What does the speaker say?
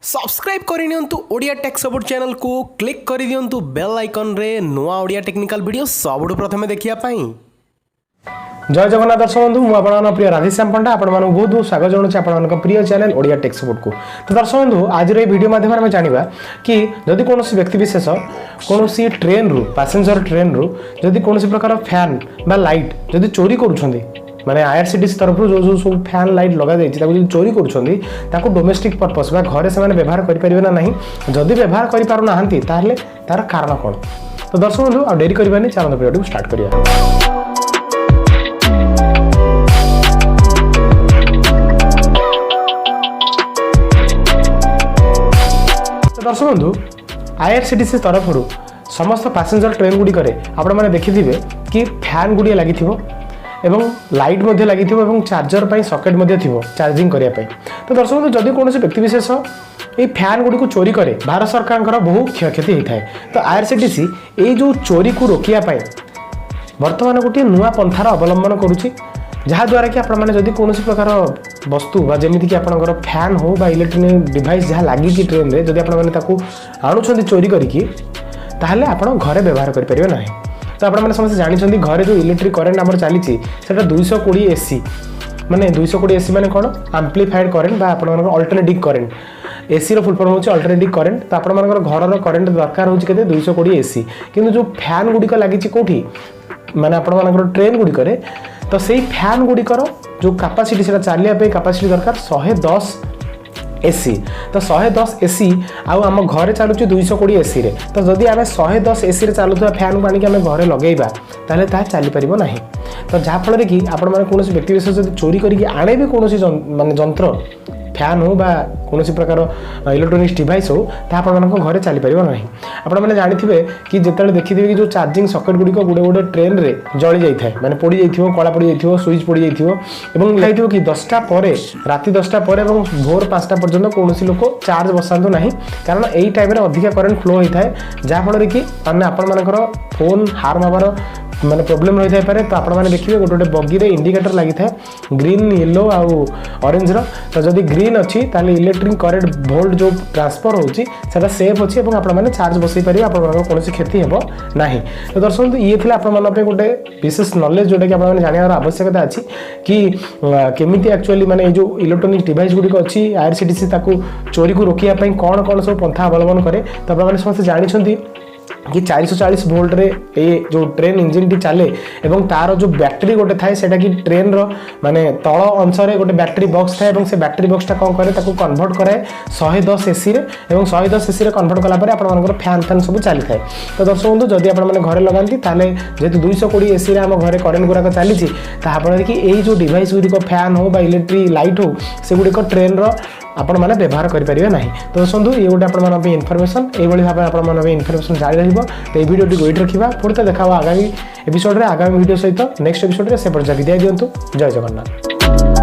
Subscribe करनियंतु Odia tech support channel को click कर दियंतु बेल आइकन रे नुआ ओडिया टेक्निकल वीडियो सबुठु प्रथमे देखिया पाई। जय जगन्नाथ दर्शक बंधु मुझे प्रिय राधेश्याम पंडा आपण बहुत बहुत स्वागत जनाऊँ आपण प्रिय चैनल ओडिया टेक सपोर्ट को। तो दर्शक बंधु आज वीडियो माध्यम आम जाना कि जदि कौन व्यक्ति विशेष कौन ट्रेन रु पैसेंजर ट्रेन रु जदि कौन प्रकार फैन बा लाइट जदि चोरी करुँच माने आईआरसीटीसी तरफ जो जो सब फैन लाइट लगा जाइए चोरी करुँच डोमेस्टिक पर्पस बा घरे से व्यवहार करें ना नहीं जदि व्यवहार करें तार कारण कौन। तो दर्शक बंधु आ डेरी करवानी चलो वीडियो स्टार्ट करिया। दर्शक बंधु आईआरसीटीसी तरफ समस्त पैसेंजर ट्रेन गुड़ी आपने देखिथे कि फैन गुड़िया लगी एवं लाइट लगी चार्जर पर सकेट चार्जिंग करने। तो दर्शक बंधु जदि कौन व्यक्ति विशेष ये फैन गुड़ी को चोरी करे भारत सरकार बहुत क्षयक्षति होता है। तो आईआरसीटीसी ये जो चोरी को रोकने बर्तमान गोटे नुआ पंथार अवलंबन करुच्ची जहाँद्वारा कि आपने कौन प्रकार वस्तु जमीक आपंकर फैन हो बा इलेक्ट्रोनिक डिवाइस जहाँ लगी ट्रेन में जब आपने चोरी करके घरे व्यवहार करेंगे ना। तो आपने समस्त जानते घरे जो इलेक्ट्रिक करेन्ट आम चली 220 एसी माने 220 एसी माने कौन एम्प्लीफाइड करेन्ट बा आपन अल्टरनेटिव करेन्ट एसी रो फुल फॉर्म होची अल्टरनेटिव करेन्ट। तो आपन घर रो करेन्ट दरकार होची केते 220 एसी किंतु जो फैन गुडी को लागि कोठी माने आपन ट्रेन गुडी करे तो सेही फैन गुडी जो कैपेसिटी से चलिया पे कैपेसिटी दरकार 110 एसी। तो 110 एसी आम घरे चलुची 220 एसी रे। तो जदि आम 110 एसी रे चलुवा फैन को आनिक आम घरे लगेबा ताले ता चली परिबो नाही। तो जहाँफल कि आपण मैंने कौन व्यक्ति विशेष जब चोरी करके आने भी कौन माने जंत्र फैन हो बा कौन प्रकार इलेक्ट्रोनिक्स डिवाइस हो तो घरे चली पार ना। आपण मैंने जानते कि जिते देखिए कि जो चार्जिंग सकेट गुड़िक गोटे गोटे ट्रेन में जली जाए माने पोड़ी जाइए कला पड़ी जाइए स्विच पड़ी जाइए लिखाई कि 10टा पर राति 10टा पर भोर 5टा पर्यंत कौन लोक चार्ज बसातु ना कारण यही टाइम अधिका करेन्ट फ्लो होता है जहाँफल कि मैंने आपर फोन हार्म हमार माने प्रॉब्लम रही थाई पारे। तो आपण मैंने देखिए गोटे गोटे बगी रे इंडिकेटर लगी था ग्रीन येलो आउ ऑरेंज रो। तो जदि ग्रीन अच्छी ताले इलेक्ट्रिक करेंट वोल्ट जो ट्रांसफर होची सेटा सेफ अच्छी और आपण मैंने चार्ज बसई पारे आपण कौन क्षति हेबो नाही। तो दर्शक ये थिला आपण मन पे गोटे विशेष नॉलेज जोटा कि आपण मैंने जानियार आवश्यकता अछि कि केमिति एक्चुअली माने जो इलेक्ट्रोनिक डिवाइस गुडी को अच्छी आईआरसीटीसी ताकू चोरी को रोकिया पई कोन कोन सब पंथा अवलंबन करे। तो आपण मैंने समस्त जानिछंती कि 440 वोल्ट रे ये जो ट्रेन इंजिन टी चले एवं तार जो बैटरी गोटे थाए सेटा कि ट्रेन रो माने तल अंश रे गोटे बैटरी बॉक्स थाए एवं से बैटरी बॉक्स टा कौन करे ताको कन्वर्ट करे 110 एसी रे एवं 110 एसी रे कन्वर्ट कला परे आपण मानकर फैन फैन सब चली थाए। तो दर्शक बंधु जदि आपण माने घरे लगांती ताले जेतु 220 एसी रे हम घरे करेंट गुरा चली छि ता फल कि एई जो डिवाइस गुडी को फैन हो बा इलेक्ट्रिक लाइट हो से गुडी को ट्रेन रो आपण माने व्यवहार करि परिबे नाही। तो दर्शक बंधु ये गोटे आपण माने पे इन्फॉर्मेशन एई भली भाबे आपण माने इन्फॉर्मेशन जारी रहिबो। तो ये वीडियो टी गोइट रखिबा पुरते देखावा आगामी एपिसोड रे आगामी वीडियो सहित नेक्स्ट एपिसोड रे से पर जा विदाय दियंतु। जय जगन्नाथ।